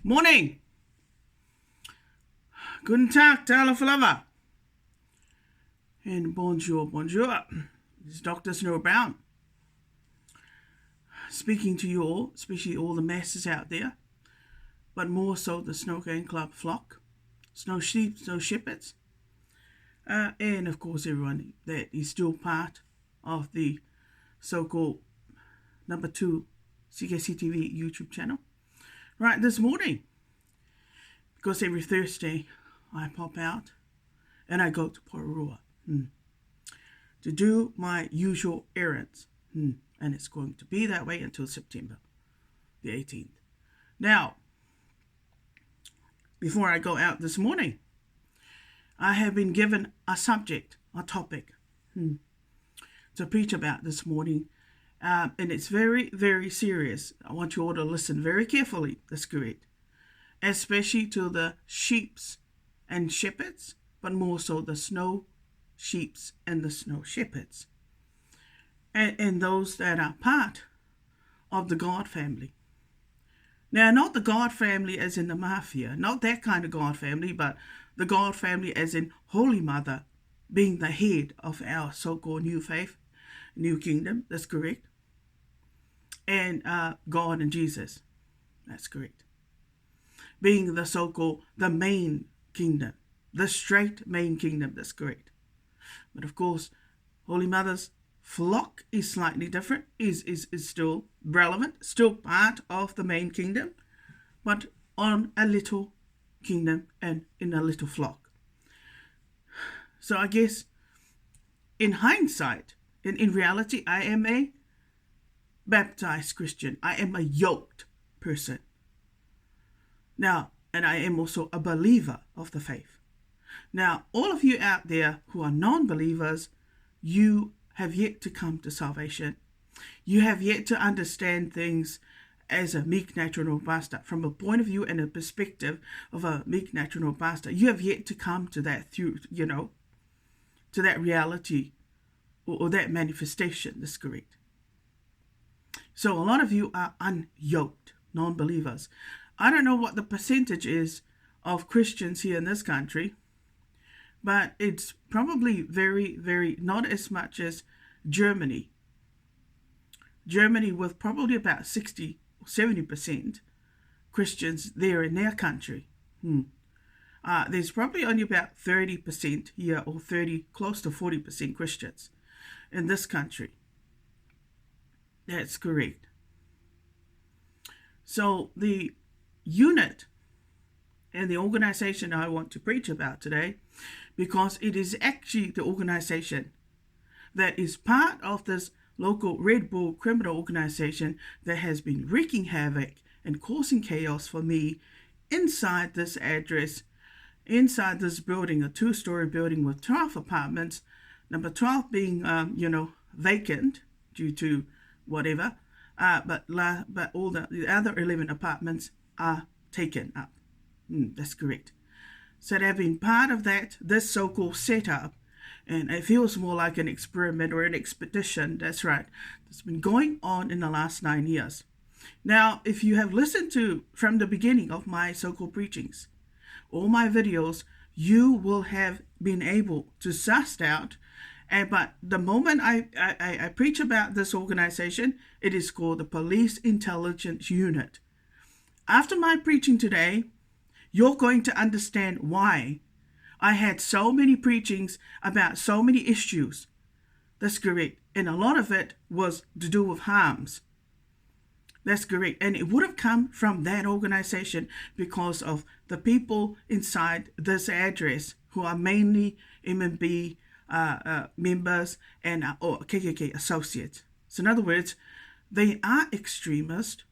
Morning. Guten Tag, Tala Flava. And bonjour. This is Dr. Snow Brown. Speaking to you all, especially all the masses out there, but more so the Snow Gang Club flock, snow sheep, snow shepherds, and of course everyone that is still part of the so-called number 2 CKC TV YouTube channel. Right, this morning, because every Thursday I pop out and I go to Pororua to do my usual errands. And it's going to be that way until September the 18th. Now, before I go out this morning, I have been given a subject, a topic to preach about this morning. And it's very, very serious. I want you all to listen very carefully, that's correct. Especially to the sheeps and shepherds, but more so the snow sheeps and the snow shepherds. And those that are part of the God family. Now, not the God family as in the mafia, not that kind of God family, but the God family as in Holy Mother being the head of our so-called new faith, new kingdom, that's correct. And God and Jesus, that's correct. Being the so-called the main kingdom, the straight main kingdom, that's correct. But of course, Holy Mother's flock is slightly different, is still relevant, still part of the main kingdom, but on a little kingdom and in a little flock. So I guess in hindsight, in reality, I am a baptized Christian. I am a yoked person. Now, and I am also a believer of the faith. Now, all of you out there who are non-believers, you have yet to come to salvation. You have yet to understand things as a meek, natural pastor, from a point of view and a perspective of a meek, natural pastor. You have yet to come to that through, to that reality or that manifestation, that's correct. So a lot of you are unyoked, non-believers. I don't know what the percentage is of Christians here in this country, but it's probably very, very, not as much as Germany. Germany with probably about 60 or 70% Christians there in their country. There's probably only about 30% here, or close to 40% Christians in this country. That's correct. So the unit and the organization I want to preach about today, because it is actually the organization that is part of this local Red Bull criminal organization that has been wreaking havoc and causing chaos for me inside this address, inside this building, a 2-story building with 12 apartments, number 12 being, vacant due to whatever, but all the other 11 apartments are taken up. That's correct. So they've been part of this so-called setup, and it feels more like an experiment or an expedition, that's right, that's been going on in the last 9 years. Now, if you have listened to from the beginning of my so-called preachings, all my videos, you will have been able to suss out. But the moment I preach about this organization, it is called the Police Intelligence Unit. After my preaching today, you're going to understand why I had so many preachings about so many issues. That's correct. And a lot of it was to do with harms. That's correct. And it would have come from that organization because of the people inside this address who are mainly MMB members and or KKK associates. So in other words, they are extremists.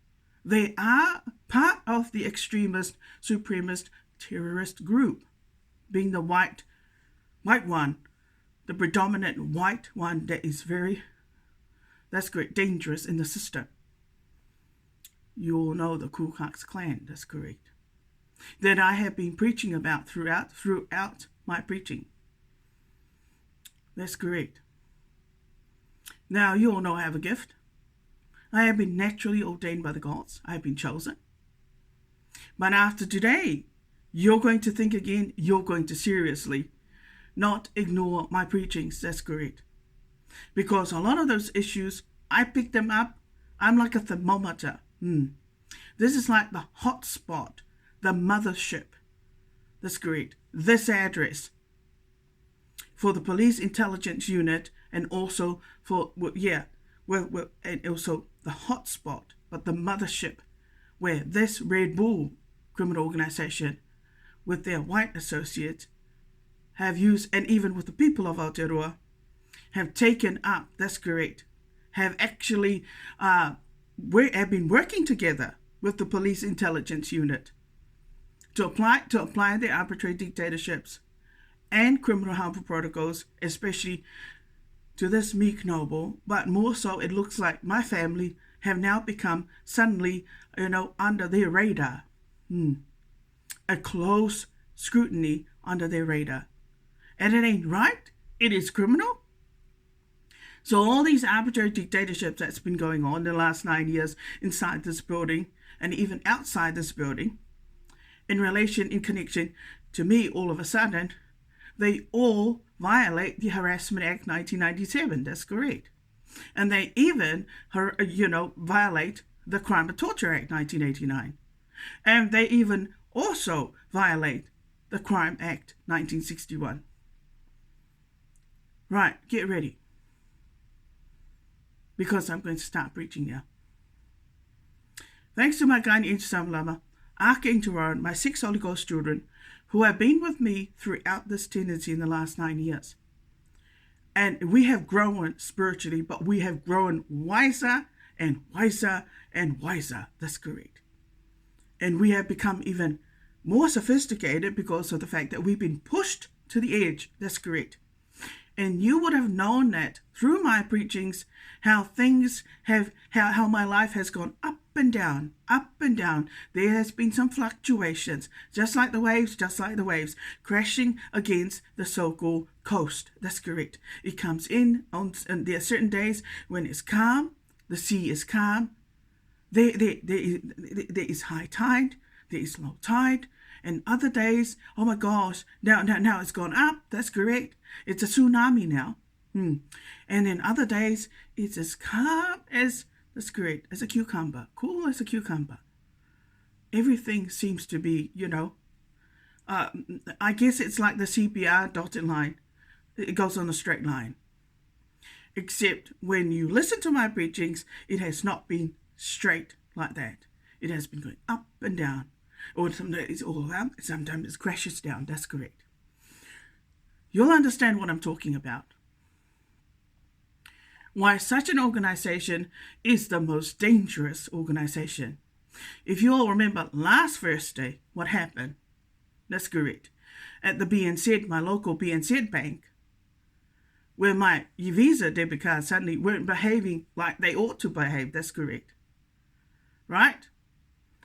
They are part of the extremist, supremacist, terrorist group, being the white one, the predominant white one that is that's great, dangerous in the system. You all know the Ku Klux Klan, that's correct, that I have been preaching about throughout my preaching. That's correct. Now, you all know I have a gift. I have been naturally ordained by the gods. I have been chosen. But after today, you're going to think again, you're going to seriously not ignore my preachings. That's correct. Because a lot of those issues, I pick them up. I'm like a thermometer. This is like the hotspot, the mothership. That's correct. This address for the police intelligence unit, and also for, and also the hotspot, but the mothership, where this Red Bull criminal organization with their white associates have used, and even with the people of Aotearoa, have taken up, that's correct, have actually have been working together with the police intelligence unit to apply their arbitrary dictatorships and criminal harmful protocols, especially to this meek noble, but more so it looks like my family have now become suddenly, under their radar. A close scrutiny under their radar. And it ain't right. It is criminal. So all these arbitrary dictatorships that's been going on in the last 9 years inside this building and even outside this building, in connection to me, all of a sudden, they all violate the Harassment Act 1997. That's correct. And they even, violate the Crime of Torture Act 1989. And they even also violate the Crime Act 1961. Right, get ready. Because I'm going to start preaching now. Thanks to my guardian angel Samalama, Archangel Rowan, my 6 Holy Ghost children, who have been with me throughout this tendency in the last 9 years. And we have grown spiritually, but we have grown wiser and wiser and wiser. That's correct. And we have become even more sophisticated because of the fact that we've been pushed to the edge. That's correct. And you would have known that through my preachings, how my life has gone up and down, up and down. There has been some fluctuations, just like the waves, crashing against the so-called coast. That's correct. It comes in and there are certain days when it's calm, the sea is calm, there is high tide, there is low tide, and other days, oh my gosh, now it's gone up. That's correct. It's a tsunami now. And then other days, it's as calm as, that's correct, as a cucumber, cool as a cucumber. Everything seems to be, I guess it's like the CPR dotted line. It goes on a straight line. Except when you listen to my preachings, it has not been straight like that. It has been going up and down. Or sometimes it's all up, sometimes it crashes down. That's correct. You'll understand what I'm talking about. Why such an organization is the most dangerous organization. If you all remember last Thursday, what happened? That's correct. At the BNZ, my local BNZ bank, where my Visa debit cards suddenly weren't behaving like they ought to behave. That's correct. Right?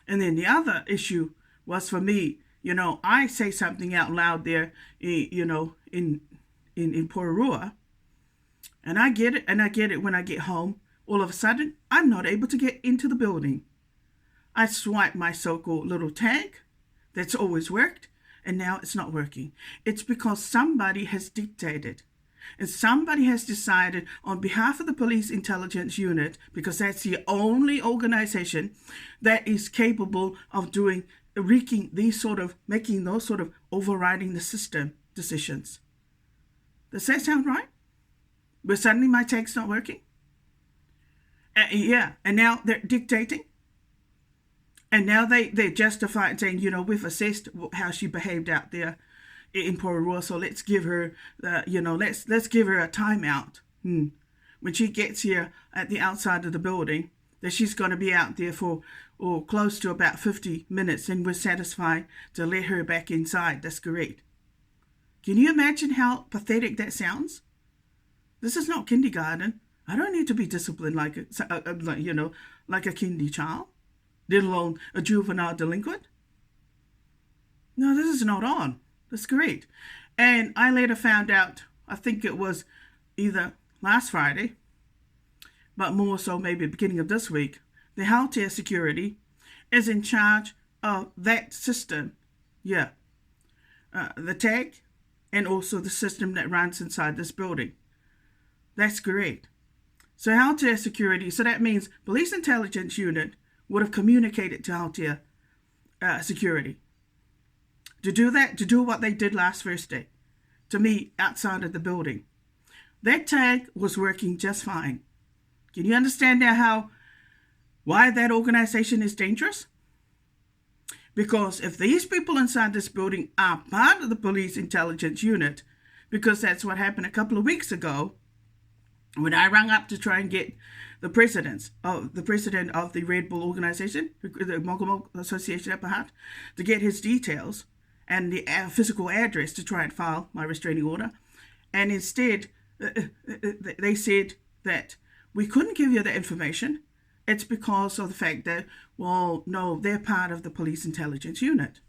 And then the other issue was for me, I say something out loud there, in Pororua, and I get it when I get home. All of a sudden, I'm not able to get into the building. I swipe my so-called little tag that's always worked, and now it's not working. It's because somebody has dictated. And somebody has decided on behalf of the police intelligence unit, because that's the only organization that is capable of making those sort of overriding the system decisions. Does that sound right? But suddenly my tag's not working? And now they're dictating. And now they justify it, saying, we've assessed how she behaved out there in Pororua, so let's give her, let's give her a timeout. When she gets here at the outside of the building, that she's going to be out there for close to about 50 minutes, and we're satisfied to let her back inside. That's correct. Can you imagine how pathetic that sounds? This is not kindergarten. I don't need to be disciplined like a kindy child, let alone a juvenile delinquent. No, this is not on. That's great. And I later found out, I think it was either last Friday, but more so maybe beginning of this week, the Haute Security is in charge of that system, the tag, and also the system that runs inside this building. That's correct. So Aotea Security, so that means Police Intelligence Unit would have communicated to Aotea Security to do that, to do what they did last Thursday to me outside of the building. That tag was working just fine. Can you understand now why that organization is dangerous? Because if these people inside this building are part of the Police Intelligence Unit, because that's what happened a couple of weeks ago when I rang up to try and get the president of the Red Bull organization, the Mogamo Association at Pahat, to get his details and the physical address to try and file my restraining order. And instead, they said that we couldn't give you the information. It's because of the fact that, well, no, they're part of the Police Intelligence Unit.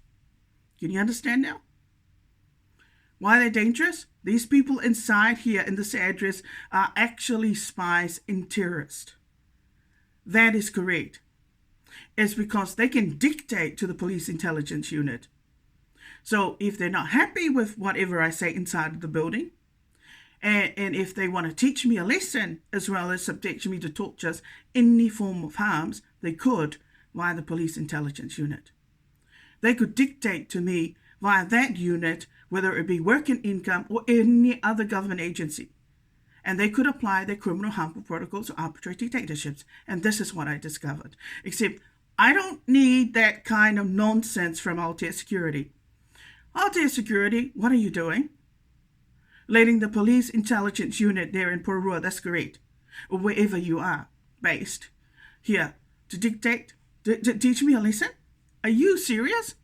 Can you understand now? Why they're dangerous? These people inside here in this address are actually spies and terrorists. That is correct. It's because they can dictate to the Police Intelligence Unit. So if they're not happy with whatever I say inside of the building, and if they want to teach me a lesson as well as subject me to tortures, any form of harms, they could via the Police Intelligence Unit. They could dictate to me via that unit, whether it be work and income or any other government agency. And they could apply their criminal harmful protocols or arbitrary dictatorships. And this is what I discovered. Except I don't need that kind of nonsense from Aotea Security. Aotea Security, what are you doing? Letting the Police Intelligence Unit there in Porua, that's great, or wherever you are based, here, to dictate, to teach me a lesson? Are you serious?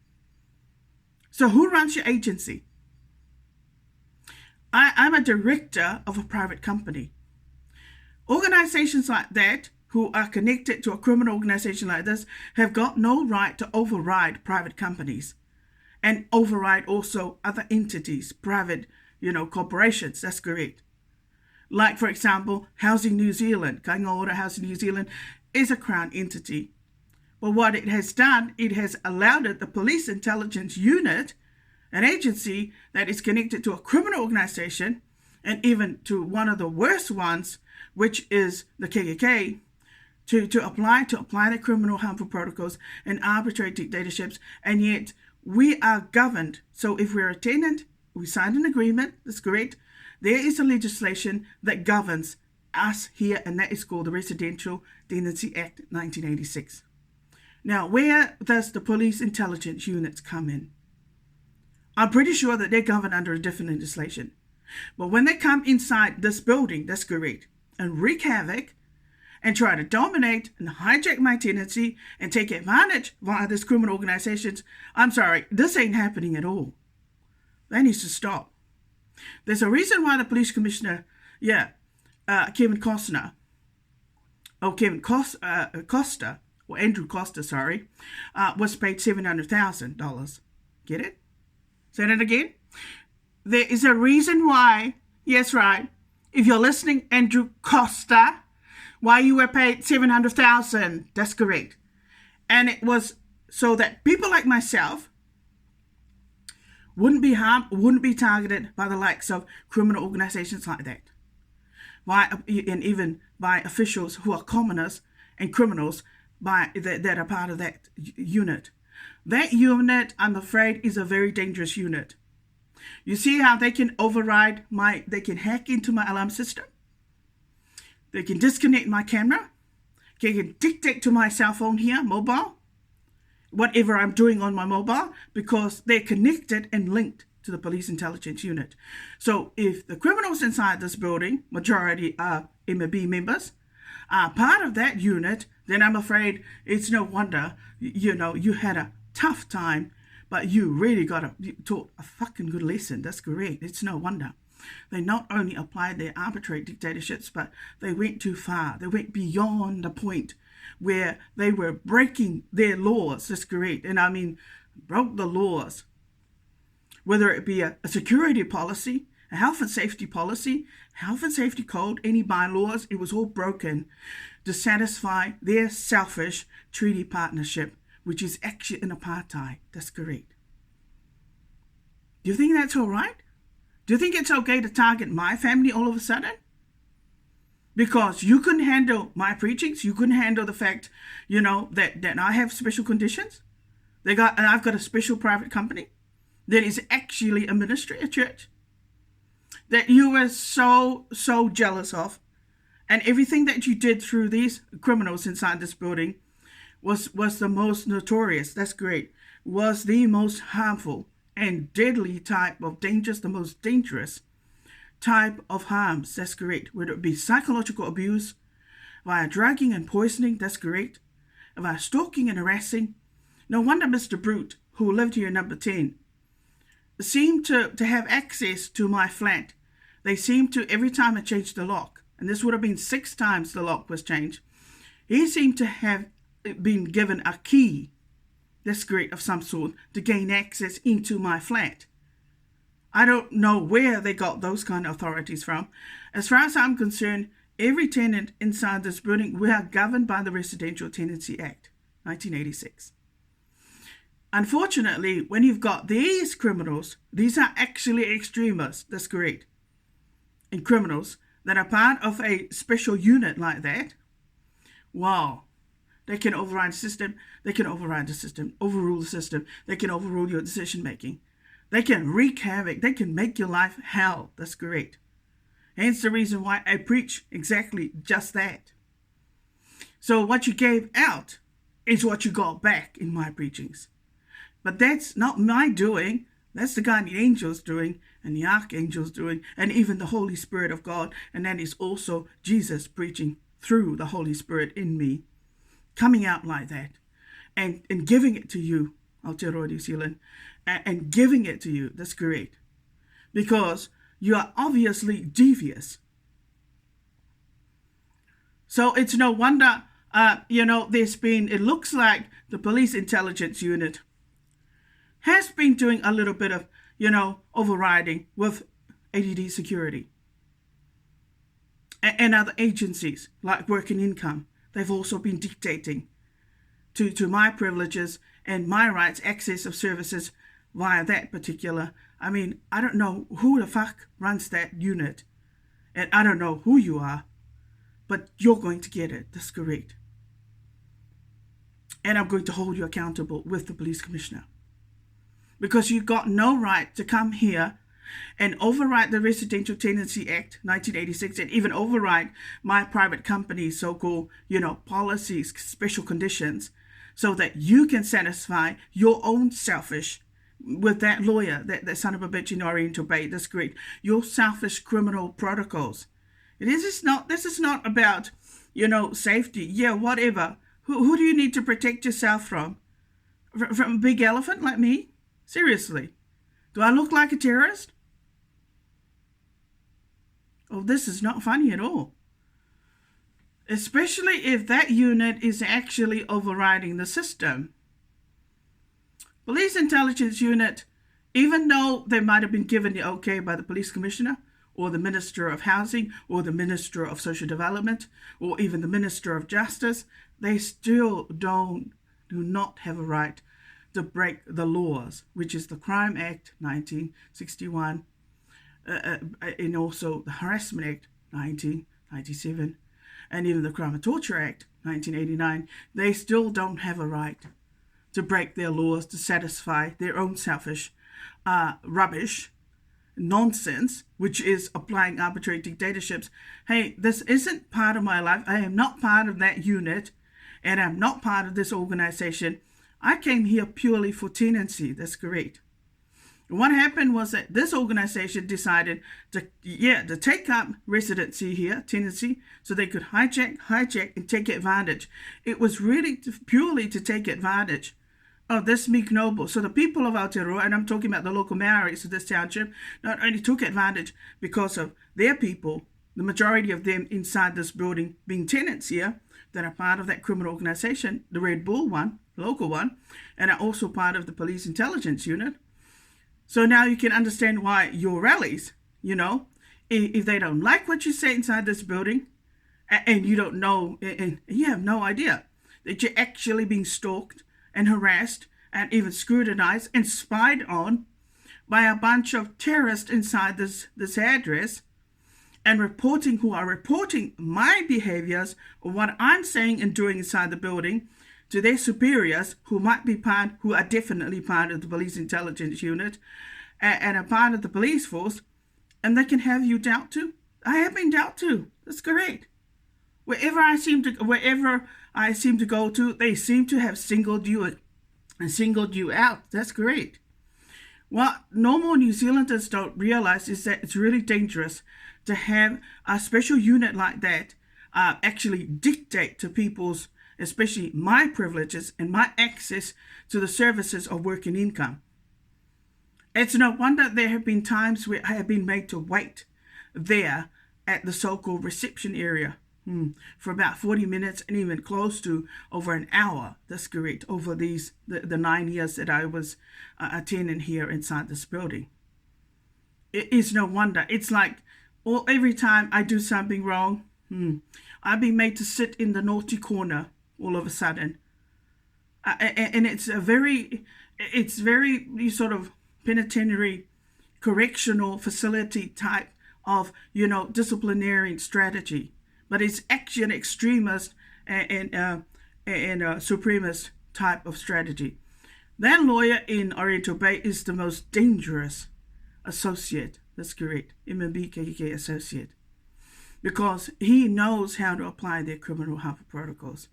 So who runs your agency? I'm a director of a private company. Organizations like that, who are connected to a criminal organization like this, have got no right to override private companies and override also other entities, private corporations. That's correct. Like, for example, Housing New Zealand. Kainga Ora Housing New Zealand is a Crown entity. But what it has done, it has allowed the Police Intelligence Unit, an agency that is connected to a criminal organization, and even to one of the worst ones, which is the KKK, to apply the criminal harmful protocols and arbitrary dictatorships, and yet we are governed. So if we're a tenant, we signed an agreement, that's correct. There is a legislation that governs us here, and that is called the Residential Tenancy Act 1986. Now, where does the Police Intelligence Units come in? I'm pretty sure that they're governed under a different legislation. But when they come inside this building, that's correct, and wreak havoc and try to dominate and hijack my tenancy and take advantage via these criminal organizations, I'm sorry, this ain't happening at all. That needs to stop. There's a reason why the police commissioner, Kevin Costa, was paid $700,000. Get it? Say that again. There is a reason why, yes, right, if you're listening, Andrew Costa, why you were paid $700,000. That's correct. And it was so that people like myself wouldn't be harmed, wouldn't be targeted by the likes of criminal organizations like that, and even by officials who are commoners and criminals that are part of that unit. That unit, I'm afraid, is a very dangerous unit. You see how they can override they can hack into my alarm system. They can disconnect my camera. They can dictate to my cell phone here, mobile, whatever I'm doing on my mobile, because they're connected and linked to the Police Intelligence Unit. So if the criminals inside this building, majority are MMB members, are part of that unit, then I'm afraid it's no wonder, you had a tough time, but you really taught a fucking good lesson. That's correct. It's no wonder. They not only applied their arbitrary dictatorships, but they went too far. They went beyond the point where they were breaking their laws. That's correct. And I mean, broke the laws. Whether it be a security policy, a health and safety policy, health and safety code, any bylaws, it was all broken to satisfy their selfish treaty partnership which is actually an apartheid. That's correct. Do you think that's all right? Do you think it's okay to target my family all of a sudden? Because you couldn't handle my preachings. You couldn't handle the fact, that I have special conditions. And I've got a special private company that is actually a ministry, a church, that you were so jealous of. And everything that you did through these criminals inside this building was the most notorious. That's great. Was the most harmful and deadly type of dangers, the most dangerous type of harms. That's correct. Whether it be psychological abuse, via drugging and poisoning, that's correct. Via stalking and harassing. No wonder Mr. Brute, who lived here in number 10, seemed to have access to my flat. They seemed to, every time I changed the lock, and this would have been 6 times the lock was changed, he seemed to have been given a key, that's correct, of some sort, to gain access into my flat. I don't know where they got those kind of authorities from. As far as I'm concerned, every tenant inside this building, we are governed by the Residential Tenancy Act, 1986. Unfortunately, when you've got these criminals, these are actually extremists, that's correct, and criminals that are part of a special unit like that, wow, they can override the system, overrule the system, they can overrule your decision making. They can wreak havoc. They can make your life hell. That's correct. Hence the reason why I preach exactly just that. So what you gave out is what you got back in my preachings. But that's not my doing. That's the guardian angels doing, and the archangels doing, and even the Holy Spirit of God. And that is also Jesus preaching through the Holy Spirit in me, coming out like that, and giving it to you, Aotearoa New Zealand, and giving it to you. That's correct. Because you are obviously devious. So it's no wonder, it looks like the Police Intelligence Unit has been doing a little bit of, overriding with ADD security. And other agencies like Work and Income, they've also been dictating to my privileges and my rights, access of services via that particular. I mean, I don't know who the fuck runs that unit, and I don't know who you are, but you're going to get it. That's correct. And I'm going to hold you accountable with the police commissioner, because you got no right to come here and override the Residential Tenancy Act 1986 and even override my private company's so-called, policies, special conditions, so that you can satisfy your own selfish, with that lawyer, that son of a bitch in Oriental Bay, that's great, your selfish criminal protocols. This is not about, safety. Yeah, whatever. Who do you need to protect yourself from? From a big elephant like me? Seriously. Do I look like a terrorist? Oh, this is not funny at all. Especially if that unit is actually overriding the system. Police Intelligence Unit, even though they might have been given the okay by the police commissioner or the Minister of Housing or the Minister of Social Development or even the Minister of Justice, they still do not have a right to break the laws, which is the Crime Act 1961 and also the Harassment Act 1997 and even the Crime and Torture Act 1989. They still don't have a right to break their laws to satisfy their own selfish rubbish, nonsense, which is applying arbitrary dictatorships. Hey, this isn't part of my life. I am not part of that unit, and I'm not part of this organization. I came here purely for tenancy. That's correct. What happened was that this organization decided to take up residency here, tenancy, so they could hijack, and take advantage. It was really purely to take advantage of this meek noble. So the people of Aotearoa, and I'm talking about the local Maoris of this township, not only took advantage because of their people, the majority of them inside this building being tenants here that are part of that criminal organization, the Red Bull one, local one, and are also part of the Police Intelligence Unit. So now you can understand why your rallies, if they don't like what you say inside this building, and you don't know, and you have no idea that you're actually being stalked and harassed and even scrutinized and spied on by a bunch of terrorists inside this address, and who are reporting my behaviors or what I'm saying and doing inside the building to their superiors, who are definitely part of the police intelligence unit and a part of the police force, and they can have you dealt to. I have been dealt to. That's correct. Wherever I seem to go to, they seem to have singled you out. That's great. What normal New Zealanders don't realize is that it's really dangerous to have a special unit like that actually dictate to people's, especially my privileges and my access to the services of work and income. It's no wonder there have been times where I have been made to wait there at the so-called reception area for about 40 minutes and even close to over an hour. That's correct, over the 9 years that I was attending here inside this building. It is no wonder. It's like every time I do something wrong, I've been made to sit in the naughty corner all of a sudden. And it's very sort of penitentiary correctional facility type of, disciplinary strategy. But it's actually an extremist and supremacist type of strategy. That lawyer in Oriental Bay is the most dangerous associate. That's correct. MmbsKkks associate. Because he knows how to apply their criminal harm protocols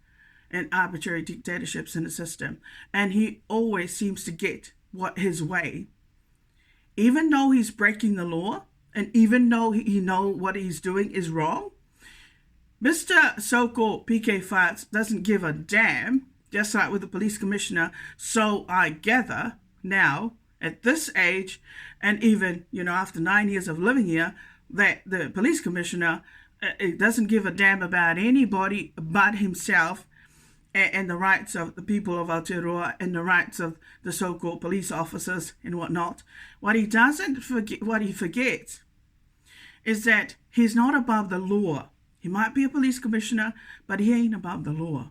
and arbitrary dictatorships in the system. And he always seems to get his way. Even though he's breaking the law, and even though he knows what he's doing is wrong, Mr. so-called PK Farts doesn't give a damn, just like with the police commissioner. So I gather now, at this age, and even, after 9 years of living here, that the police commissioner doesn't give a damn about anybody but himself and the rights of the people of Aotearoa and the rights of the so-called police officers and whatnot. What he forgets is that he's not above the law. He might be a police commissioner, but he ain't above the law.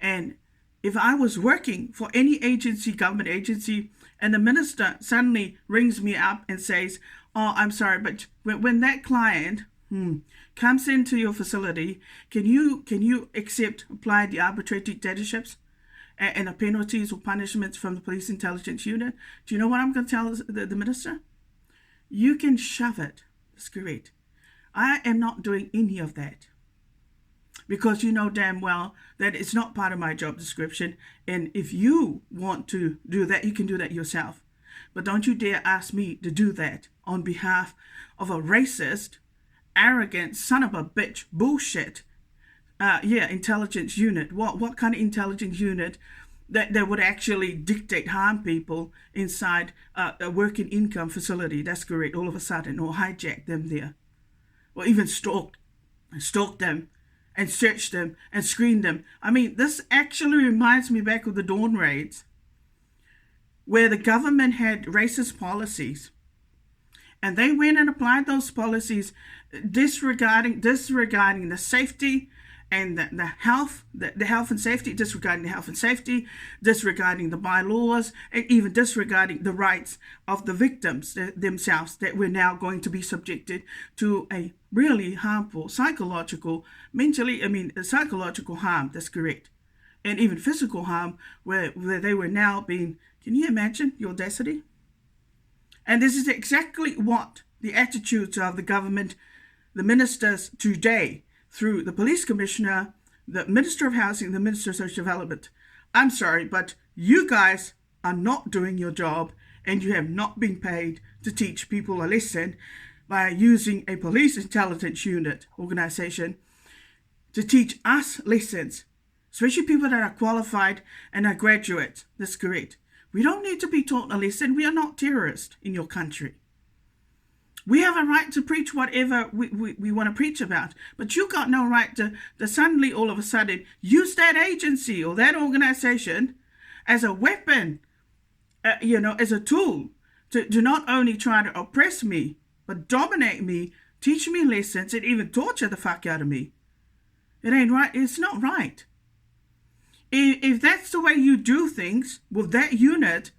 And if I was working for any agency, government agency, and the minister suddenly rings me up and says, "Oh, I'm sorry, but when that client comes into your facility, can you apply the arbitrary dictatorships and the penalties or punishments from the police intelligence unit?" Do you know what I'm going to tell the minister? You can shove it. That's correct. I am not doing any of that, because you know damn well that it's not part of my job description. And if you want to do that, you can do that yourself. But don't you dare ask me to do that on behalf of a racist, arrogant, son of a bitch, bullshit, intelligence unit. What kind of intelligence unit that would actually dictate harm people inside a working income facility? That's correct, all of a sudden, or hijack them there. Or even stalk them and search them and screen them. I mean, this actually reminds me back of the Dawn raids, where the government had racist policies. And they went and applied those policies disregarding the safety and the health and safety, disregarding the health and safety, disregarding the bylaws, and even disregarding the rights of the victims themselves that were now going to be subjected to a really harmful psychological harm. That's correct. And even physical harm, where they were now being, can you imagine the audacity? And this is exactly what the attitudes of the government, the ministers today, through the police commissioner, the Minister of Housing, the Minister of Social Development. I'm sorry, but you guys are not doing your job, and you have not been paid to teach people a lesson by using a police intelligence unit organization to teach us lessons, especially people that are qualified and are graduates. That's correct. We don't need to be taught a lesson. We are not terrorists in your country. We have a right to preach whatever we want to preach about, but you got no right to suddenly all of a sudden use that agency or that organization as a weapon, as a tool to not only try to oppress me, but dominate me, teach me lessons, and even torture the fuck out of me. It ain't right. It's not right. If that's the way you do things with that unit,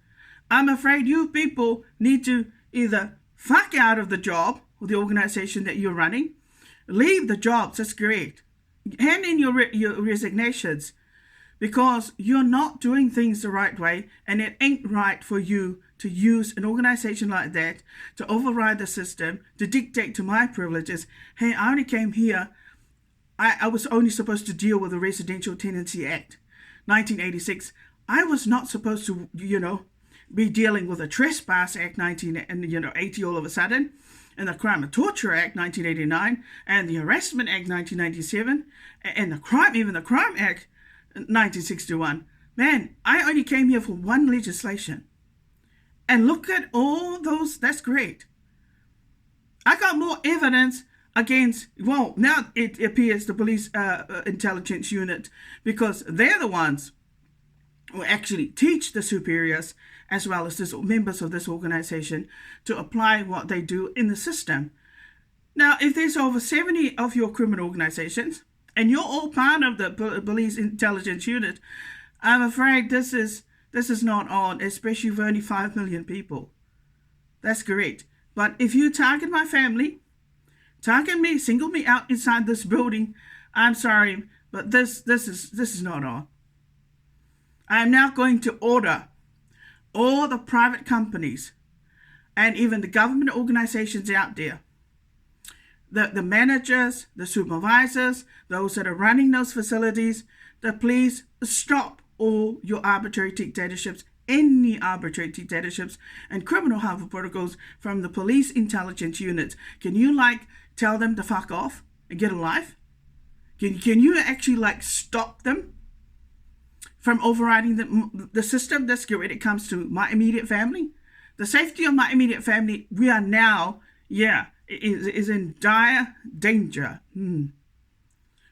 I'm afraid you people need to either fuck out of the job or the organization that you're running, leave the jobs, that's correct. Hand in your resignations, because you're not doing things the right way, and it ain't right for you to use an organization like that to override the system, to dictate to my privileges. Hey, I only came here, I was only supposed to deal with the Residential Tenancy Act, 1986. I was not supposed to, be dealing with the Trespass Act, 1980 all of a sudden, and the Crime and Torture Act, 1989, and the Harassment Act, 1997, and the Crime Act, 1961. Man, I only came here for one legislation. And look at all those, that's great. I got more evidence against, well, now it appears the police intelligence unit, because they're the ones who actually teach the superiors as well as the members of this organization to apply what they do in the system. Now, if there's over 70 of your criminal organizations, and you're all part of the police intelligence unit, I'm afraid this is not on, especially for only 5 million people. That's correct. But if you target my family, target me, single me out inside this building, I'm sorry, but this is not on. I am now going to order all the private companies and even the government organizations out there, the managers, the supervisors, those that are running those facilities, to please stop all your arbitrary dictatorships, any arbitrary dictatorships and criminal harmful protocols from the police intelligence units. Can you tell them to fuck off and get a life? Can you actually stop them from overriding the system? That's good when it comes to my immediate family. The safety of my immediate family, we are now, is in dire danger.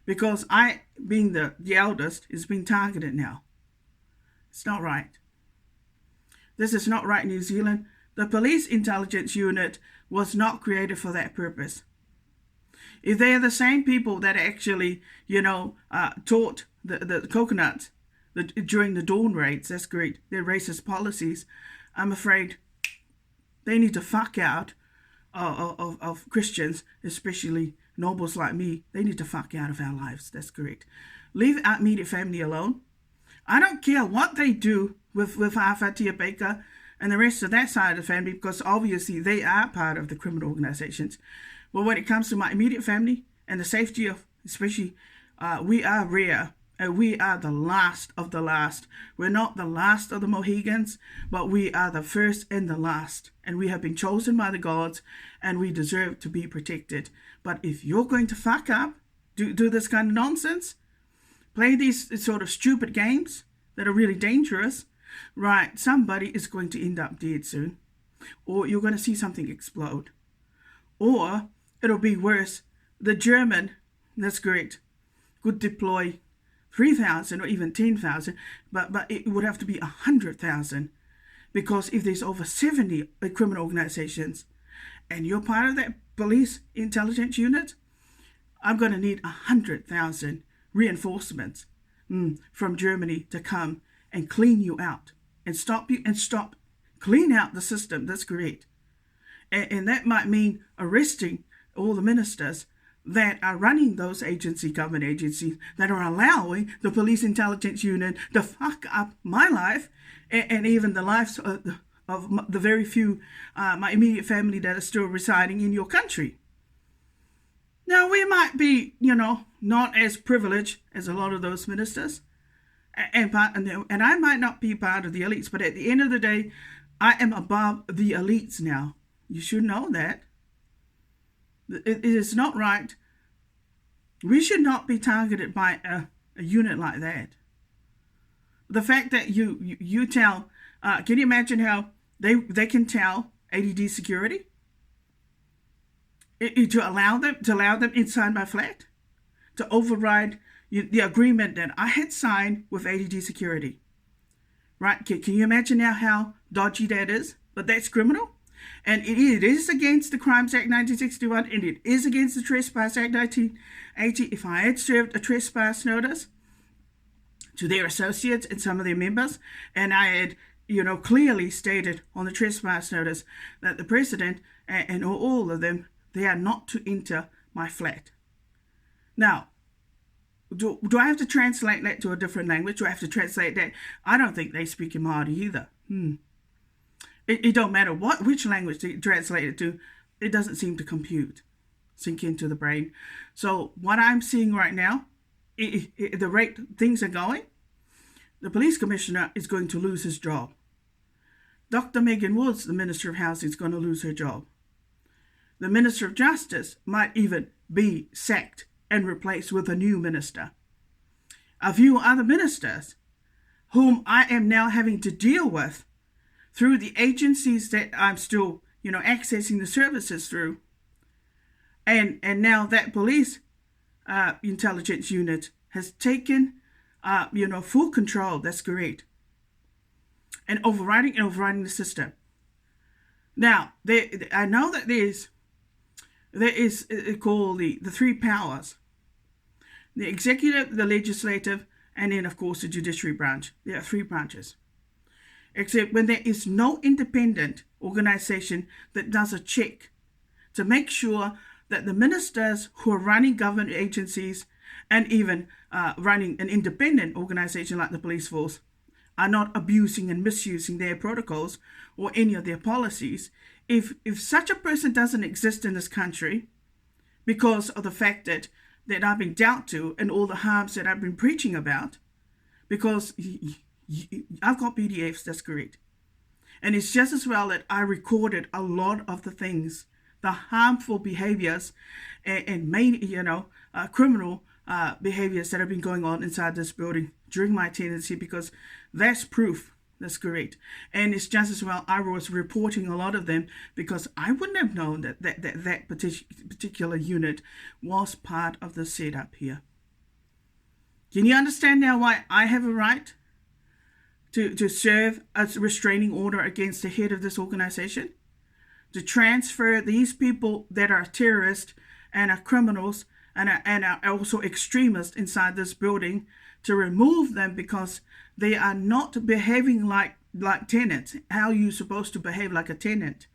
Because I, being the eldest, is being targeted now. It's not right. This is not right, New Zealand. The police intelligence unit was not created for that purpose. If they are the same people that actually, taught the coconuts during the dawn raids, that's great, their racist policies, I'm afraid they need to fuck out of Christians, especially nobles like me. They need to fuck out of our lives. That's correct. Leave our immediate family alone. I don't care what they do with Awhatia Baker and the rest of that side of the family, because obviously they are part of the criminal organizations. But when it comes to my immediate family and the safety of, especially, we are rare. And we are the last of the last. We're not the last of the Mohegans, but we are the first and the last. And we have been chosen by the gods, and we deserve to be protected. But if you're going to fuck up, do this kind of nonsense, play these sort of stupid games that are really dangerous, right, somebody is going to end up dead soon. Or you're going to see something explode. Or it'll be worse. The German, that's great, could deploy 3,000 or even 10,000, but it would have to be 100,000, because if there's over 70 criminal organizations and you're part of that police intelligence unit, I'm going to need 100,000 reinforcements from Germany to come and clean you out and stop clean out the system. That's correct. And that might mean arresting all the ministers that are running those government agencies that are allowing the police intelligence unit to fuck up my life and even the lives of the very few, my immediate family that are still residing in your country. Now, we might be, not as privileged as a lot of those ministers, and I might not be part of the elites, but at the end of the day, I am above the elites now. You should know that. It is not right. We should not be targeted by a unit like that. The fact that you tell, can you imagine how they can tell ADD security to allow them inside my flat, to override the agreement that I had signed with ADD security, right? Can you imagine now how dodgy that is? But that's criminal. And it is against the Crimes Act 1961, and it is against the Trespass Act 1980. If I had served a trespass notice, to their associates and some of their members. And I had, clearly stated on the trespass notice that the president and all of them, they are not to enter my flat. Now, do I have to translate that to a different language? Do I have to translate that? I don't think they speak in Māori either. It don't matter which language they translate it to. It doesn't seem to sink into the brain. So what I'm seeing right now, the rate things are going, the police commissioner is going to lose his job. Dr. Megan Woods, the Minister of Housing, is going to lose her job. The Minister of Justice might even be sacked and replaced with a new minister. A few other ministers whom I am now having to deal with through the agencies that I'm still, accessing the services through. And now that police intelligence unit has taken, full control. That's correct. And overriding the system. Now, I know that there is called the three powers: the executive, the legislative, and then of course the judiciary branch. There are three branches. Except when there is no independent organization that does a check to make sure that the ministers who are running government agencies and even running an independent organization like the police force are not abusing and misusing their protocols or any of their policies. If such a person doesn't exist in this country because of the fact that I've been dealt to and all the harms that I've been preaching about, because I've got PDFs, that's correct. And it's just as well that I recorded a lot of the things, the harmful behaviors and criminal behaviors that have been going on inside this building during my tenancy, because that's proof. That's correct. And it's just as well I was reporting a lot of them because I wouldn't have known that particular unit was part of the setup here. Can you understand now why I have a right to serve a restraining order against the head of this organization? To transfer these people that are terrorists and are criminals and are also extremists inside this building, to remove them because they are not behaving like tenants. How are you supposed to behave like a tenant?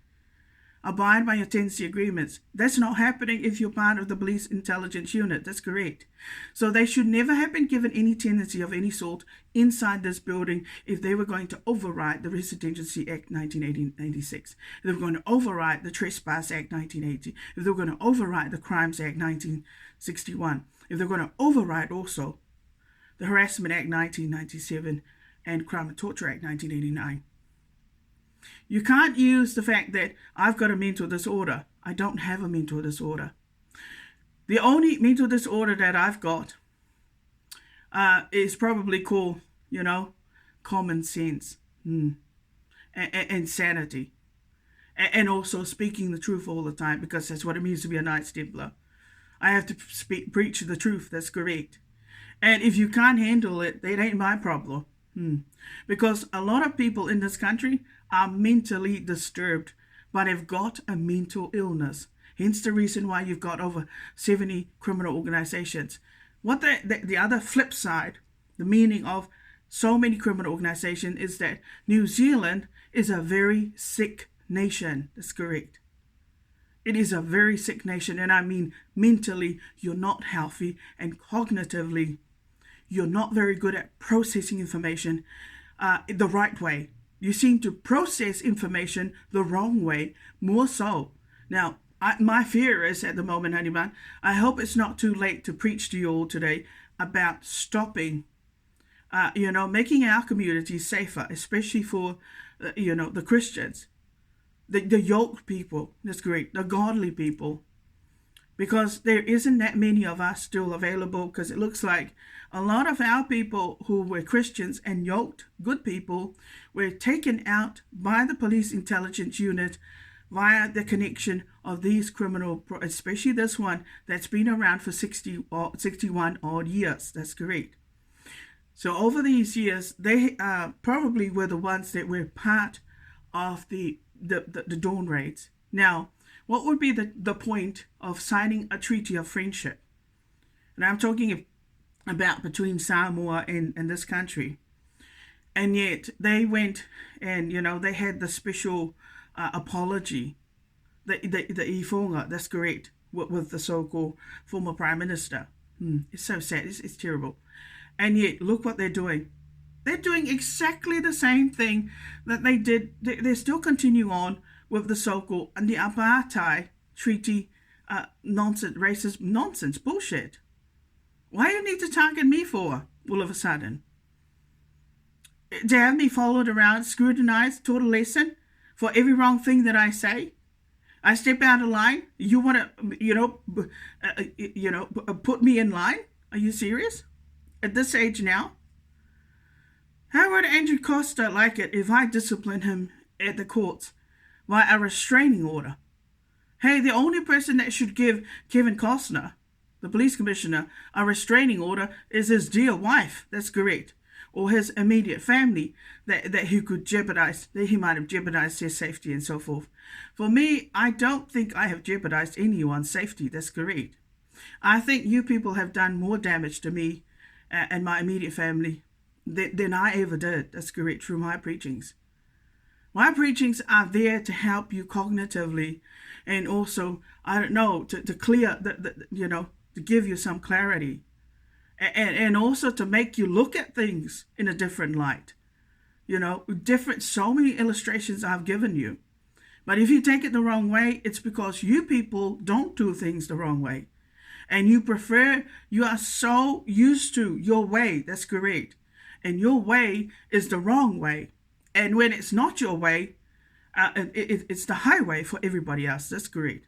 Abide by your tenancy agreements. That's not happening if you're part of the police intelligence unit. That's correct. So they should never have been given any tenancy of any sort inside this building if they were going to override the Residency Act 1986. If they were going to override the Trespass Act 1980. If they were going to override the Crimes Act 1961. If they're going to override also the Harassment Act 1997 and Crime and Torture Act 1989. You can't use the fact that I've got a mental disorder. I don't have a mental disorder. The only mental disorder that I've got is probably called, common sense and sanity. And also speaking the truth all the time, because that's what it means to be a Knights Templar. I have to preach the truth. That's correct. And if you can't handle it, that ain't my problem. Because a lot of people in this country are mentally disturbed, but have got a mental illness. Hence the reason why you've got over 70 criminal organizations. What the other flip side, the meaning of so many criminal organizations, is that New Zealand is a very sick nation. That's correct. It is a very sick nation, and I mean mentally, you're not healthy, and cognitively, you're not very good at processing information the right way. You seem to process information the wrong way, more so. Now, my fear is at the moment, Honeyman, I hope it's not too late to preach to you all today about stopping, making our community safer, especially for, the Christians, the yoked people, that's great, the godly people. Because there isn't that many of us still available, because it looks like a lot of our people who were Christians and yoked, good people, were taken out by the police intelligence unit via the connection of these criminal, especially this one that's been around for 61 odd years. That's correct. So over these years, they probably were the ones that were part of the dawn raids. Now, what would be the point of signing a treaty of friendship? And I'm talking about between Samoa and this country. And yet they went and, they had the special apology, the ifonga, that's correct, with the so-called former Prime Minister. It's so sad. It's terrible. And yet, look what they're doing. They're doing exactly the same thing that they did. They're still continuing on with the so-called and the apartheid treaty nonsense, racist nonsense, bullshit. Why do you need to target me for all of a sudden? To have me followed around, scrutinized, taught a lesson for every wrong thing that I say? I step out of line. You want to, put me in line? Are you serious? At this age now? How would Andrew Costa like it if I discipline him at the courts via a restraining order? Hey, the only person that should give Kevin Costner, the police commissioner, a restraining order is his dear wife. That's correct. Or his immediate family that he could jeopardize, that he might have jeopardized their safety and so forth. For me, I don't think I have jeopardized anyone's safety. That's correct. I think you people have done more damage to me and my immediate family than I ever did. That's correct, through my preachings. My preachings are there to help you cognitively and also, to clear, to give you some clarity. And also to make you look at things in a different light. So many illustrations I've given you. But if you take it the wrong way, it's because you people don't do things the wrong way. And you are so used to your way, that's correct. And your way is the wrong way. And when it's not your way, it's the highway for everybody else, that's correct.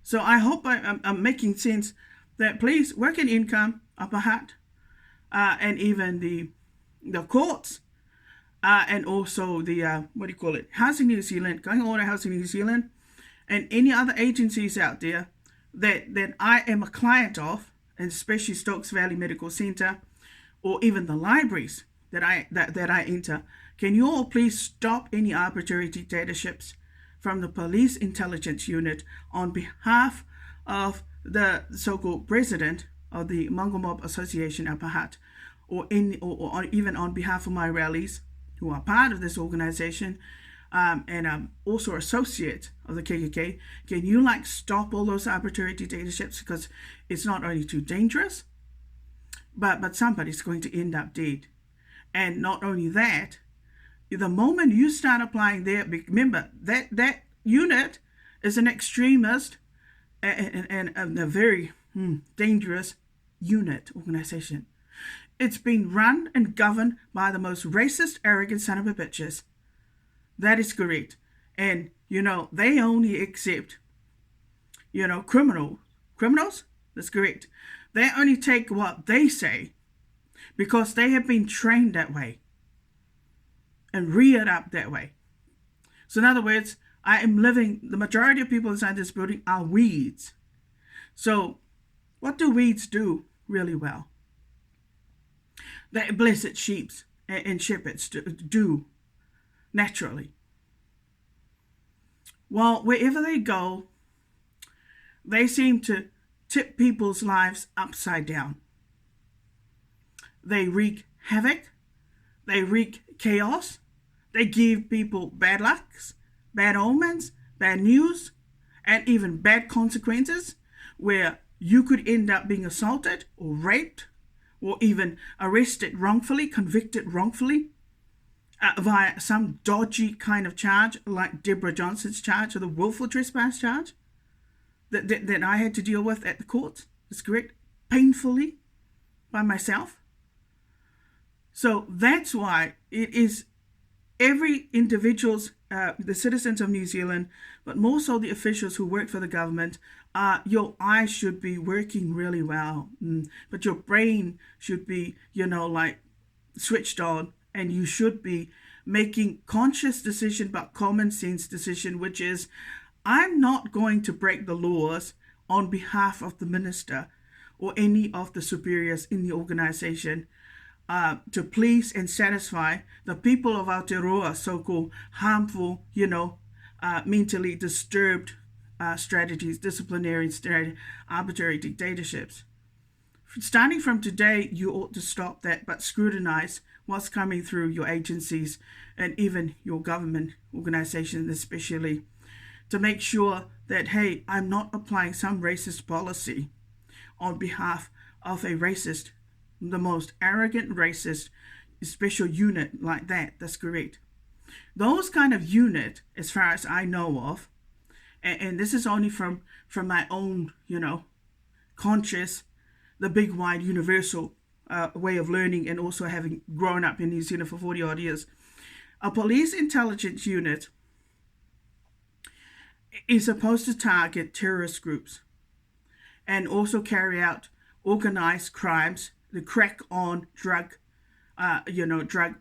So I hope I'm making sense that please work in income, upper hat, and even the courts, and also the, Housing New Zealand, Going Order Housing New Zealand, and any other agencies out there that I am a client of, and especially Stokes Valley Medical Center, or even the libraries that I enter. Can you all please stop any arbitrary dictatorships from the Police Intelligence Unit on behalf of the so-called president of the Mongo Mob Association Upper Hutt, or even on behalf of my rallies who are part of this organization, and I'm also associate of the KKK. Can you stop all those arbitrary dictatorships, because it's not only too dangerous, but somebody's going to end up dead. And not only that, the moment you start applying there, remember that unit is an extremist and a very dangerous organization. It's been run and governed by the most racist, arrogant son of a bitches. That is correct. And, they only accept, criminals. That's correct. They only take what they say because they have been trained that way and reared up that way. So in other words, the majority of people inside this building are weeds. So what do weeds do really well? That blessed sheep and shepherds do naturally. Well, wherever they go, they seem to tip people's lives upside down. They wreak havoc. They wreak chaos. They give people bad lucks, bad omens, bad news, and even bad consequences, where you could end up being assaulted or raped or even arrested wrongfully, convicted wrongfully via some dodgy kind of charge like Deborah Johnson's charge, or the willful trespass charge that I had to deal with at the courts. That's correct. Painfully by myself. So that's why it is every individual's, the citizens of New Zealand, but more so the officials who work for the government, your eyes should be working really well, but your brain should be, switched on, and you should be making conscious decision, but common sense decision, which is, I'm not going to break the laws on behalf of the minister or any of the superiors in the organization to please and satisfy the people of Aotearoa, so-called harmful, mentally disturbed strategies, disciplinary strategies, arbitrary dictatorships. Starting from today, you ought to stop that, but scrutinize what's coming through your agencies and even your government organizations, especially, to make sure that, hey, I'm not applying some racist policy on behalf of a racist, the most arrogant racist special unit like that. That's correct. Those kind of unit, as far as I know of, and this is only from my own, conscious, the big, wide, universal way of learning, and also having grown up in New Zealand for 40 odd years. A police intelligence unit is supposed to target terrorist groups and also carry out organized crimes, the crack on drug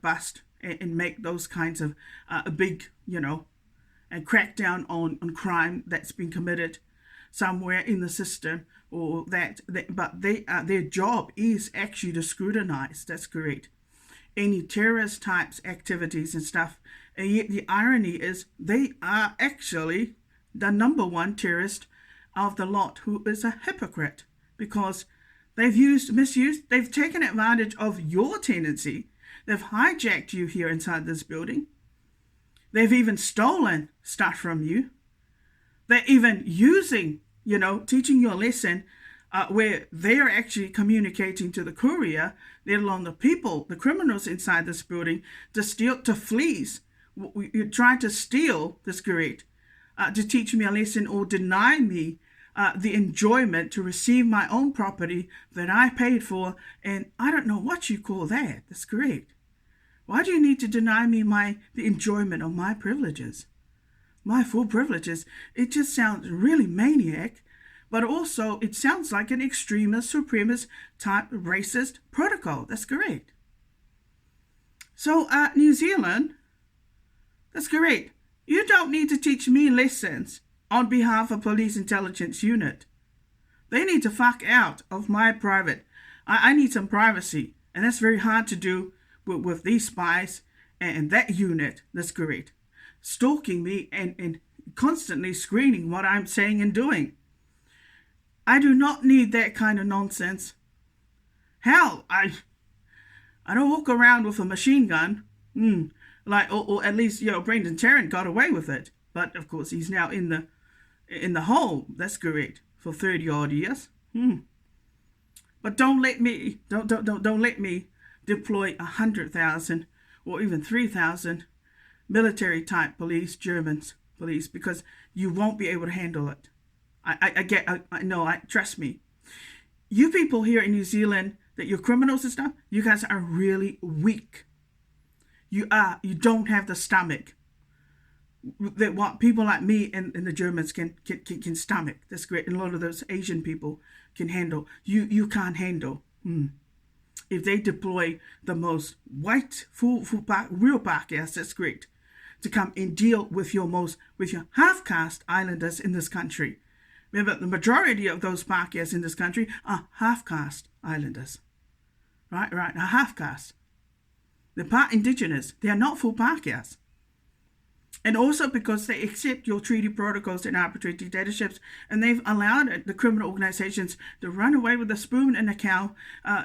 bust, and make those kinds of big, and crack down on crime that's been committed somewhere in the system, or but their job is actually to scrutinize. That's correct. Any terrorist types activities and stuff. And yet the irony is they are actually the number one terrorist of the lot, who is a hypocrite, because they've misused, they've taken advantage of your tendency. They've hijacked you here inside this building. They've even stolen stuff from you. They're even using, teaching you a lesson where they're actually communicating to the courier, let alone the people, the criminals inside this building, to fleece. You're trying to steal, that's correct, to teach me a lesson or deny me the enjoyment to receive my own property that I paid for. And I don't know what you call that. That's correct. Why do you need to deny me the enjoyment of my privileges? My full privileges. It just sounds really maniac, but also it sounds like an extremist, supremacist type racist protocol. That's correct. So New Zealand, that's correct. You don't need to teach me lessons on behalf of police intelligence unit. They need to fuck out of my private. I need some privacy, and that's very hard to do with these spies and that unit. That's correct. Stalking me and constantly screening what I'm saying and doing. I do not need that kind of nonsense. Hell, I don't walk around with a machine gun. Or at least, Brendan Tarrant got away with it. But of course, he's now in the hole. That's correct. For 30 odd years. But don't let me deploy 100,000 or even 3,000 military type police, police, because you won't be able to handle it. Trust me. You people here in New Zealand, that you're criminals and stuff, you guys are really weak. You don't have the stomach that what people like me and the Germans can stomach. That's great. And a lot of those Asian people can handle. You can't handle. If they deploy the most white, real Kkks, that's great, to come and deal with your half-caste islanders in this country. Remember, the majority of those Kkks in this country are half-caste islanders. Right, a half-caste. They're part indigenous. They are not full Kkks. And also because they accept your treaty protocols and arbitrary dictatorships, and they've allowed the criminal organizations to run away with a spoon and a cow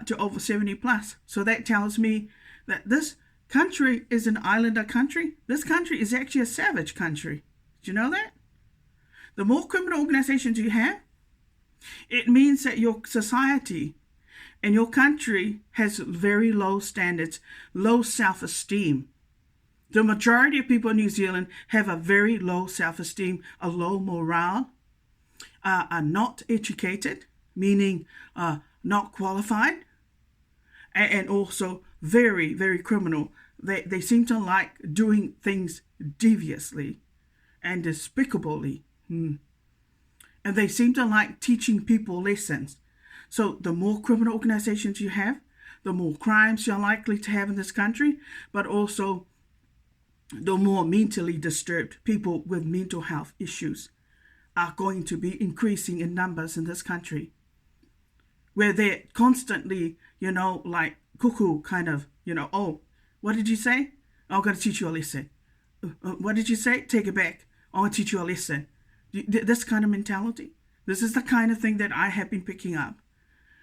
to over 70 plus. So that tells me that this country is an islander country. This country is actually a savage country. Did you know that? The more criminal organizations you have, it means that your society and your country has very low standards, low self-esteem. The majority of people in New Zealand have a very low self-esteem, a low morale, are not educated, meaning not qualified, and also very, very criminal. They seem to like doing things deviously and despicably. And they seem to like teaching people lessons. So the more criminal organizations you have, the more crimes you're likely to have in this country, but also the more mentally disturbed people with mental health issues are going to be increasing in numbers in this country, where they're constantly, like cuckoo kind of, oh, what did you say? I'm going to teach you a lesson. What did you say? Take it back. I want to teach you a lesson. This kind of mentality. This is the kind of thing that I have been picking up.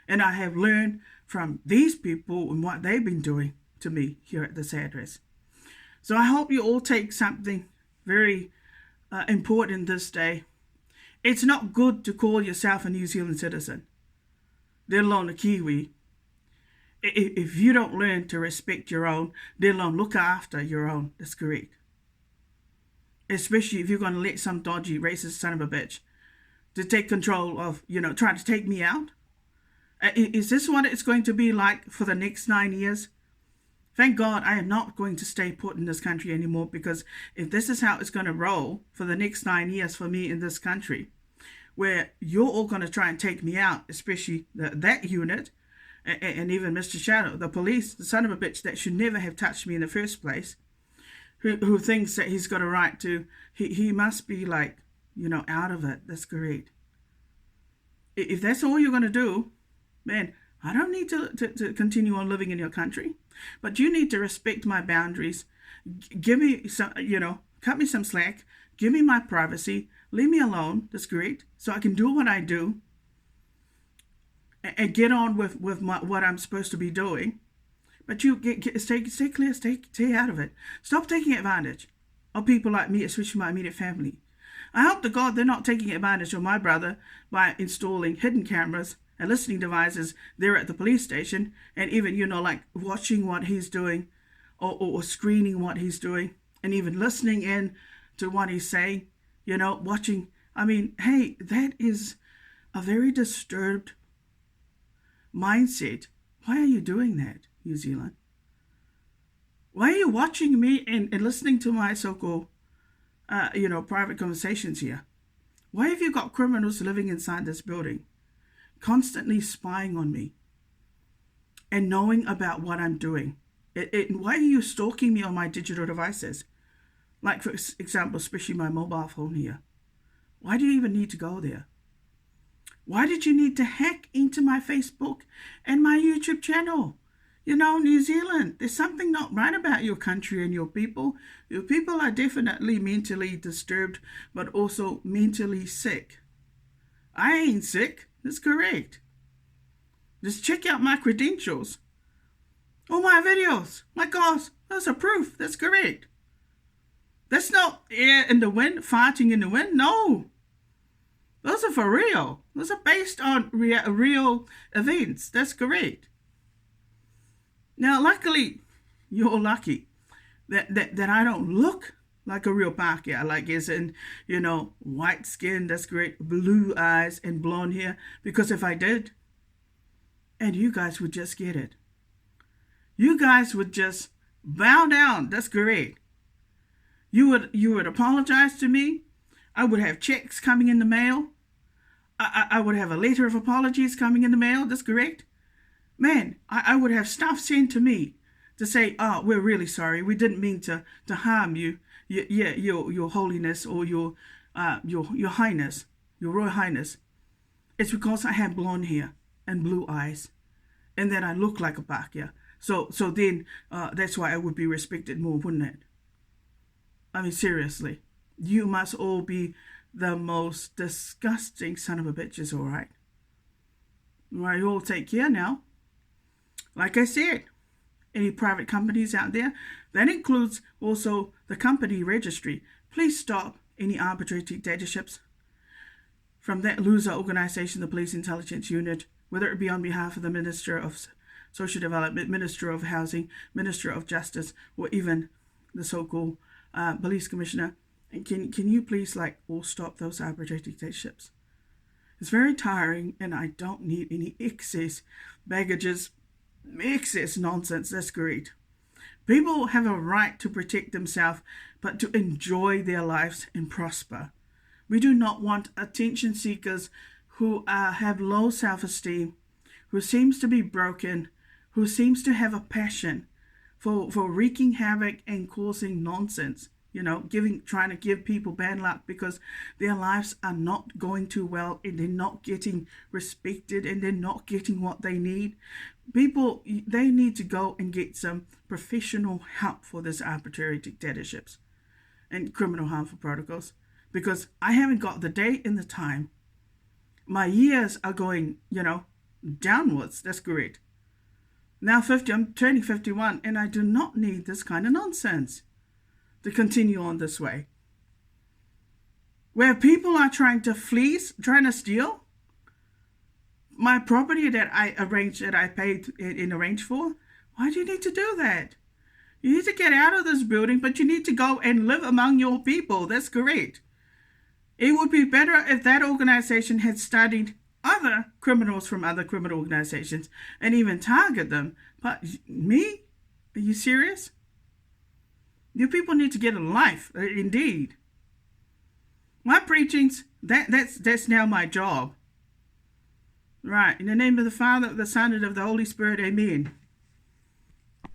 And I have learned from these people and what they've been doing to me here at this address. So I hope you all take something very important this day. It's not good to call yourself a New Zealand citizen, let alone a Kiwi, if you don't learn to respect your own, let alone look after your own. That's correct. Especially if you're going to let some dodgy racist son of a bitch to take control of, trying to take me out. Is this what it's going to be like for the next 9 years? Thank God I am not going to stay put in this country anymore, because if this is how it's going to roll for the next 9 years for me in this country, where you're all going to try and take me out, especially that unit, and even Mr. Shadow, the police, the son of a bitch that should never have touched me in the first place, who thinks that he's got a right to, he must be like, out of it. That's correct. If that's all you're going to do, man, I don't need to continue on living in your country, but you need to respect my boundaries. Give me some, cut me some slack. Give me my privacy. Leave me alone. That's great. So I can do what I do and get on with what I'm supposed to be doing. But you stay clear, stay out of it. Stop taking advantage of people like me, especially my immediate family. I hope to God they're not taking advantage of my brother by installing hidden cameras and listening devices there at the police station, and even, like watching what he's doing or screening what he's doing, and even listening in to what he's saying, watching. I mean, hey, that is a very disturbed mindset. Why are you doing that, New Zealand? Why are you watching me and listening to my so-called, private conversations here? Why have you got criminals living inside this building, constantly spying on me and knowing about what I'm doing? Why are you stalking me on my digital devices? Like, for example, especially my mobile phone here. Why do you even need to go there? Why did you need to hack into my Facebook and my YouTube channel? New Zealand, there's something not right about your country and your people. Your people are definitely mentally disturbed, but also mentally sick. I ain't sick. That's correct. Just check out my credentials. All my videos. My gosh, that's a proof. That's correct. That's not air in the wind, farting in the wind. No. Those are for real. Those are based on real events. That's correct. Now, luckily, you're lucky that I don't look like a real Pākehā, like as in, white skin, that's great, blue eyes and blonde hair. Because if I did, and you guys would just get it. You guys would just bow down. That's correct. You would apologize to me. I would have checks coming in the mail. I would have a letter of apologies coming in the mail. That's correct. Man, I would have stuff sent to me to say, oh, we're really sorry. We didn't mean to harm you. Your holiness, or your highness, your royal highness. It's because I have blonde hair and blue eyes, and that I look like a Pākehā. So then that's why I would be respected more, wouldn't it? I mean, seriously, you must all be the most disgusting son of a bitches, all right? Right, you all take care now. Like I said, any private companies out there, that includes also the company registry. Please stop any arbitrary dictatorships from that loser organization, the Police Intelligence Unit, whether it be on behalf of the Minister of Social Development, Minister of Housing, Minister of Justice, or even the so-called police commissioner. And can you please all stop those arbitrary dictatorships? It's very tiring, and I don't need any excess baggages, excess nonsense. That's great. People have a right to protect themselves, but to enjoy their lives and prosper. We do not want attention seekers who have low self-esteem, who seems to be broken, who seems to have a passion for wreaking havoc and causing nonsense. Trying to give people bad luck because their lives are not going too well, and they're not getting respected, and they're not getting what they need. People, they need to go and get some professional help for this arbitrary dictatorships and criminal harmful protocols, because I haven't got the date and the time. My years are going, downwards. That's correct. Now 50, I'm turning 51, and I do not need this kind of nonsense to continue on this way. Where people are trying to fleece, trying to steal my property that I arranged, that I paid and arranged for. Why do you need to do that? You need to get out of this building, but you need to go and live among your people. That's correct. It would be better if that organization had studied other criminals from other criminal organizations and even target them. But me? Are you serious? You people need to get a life, indeed. My preachings, that's now my job. Right. In the name of the Father, of the Son, and of the Holy Spirit, amen.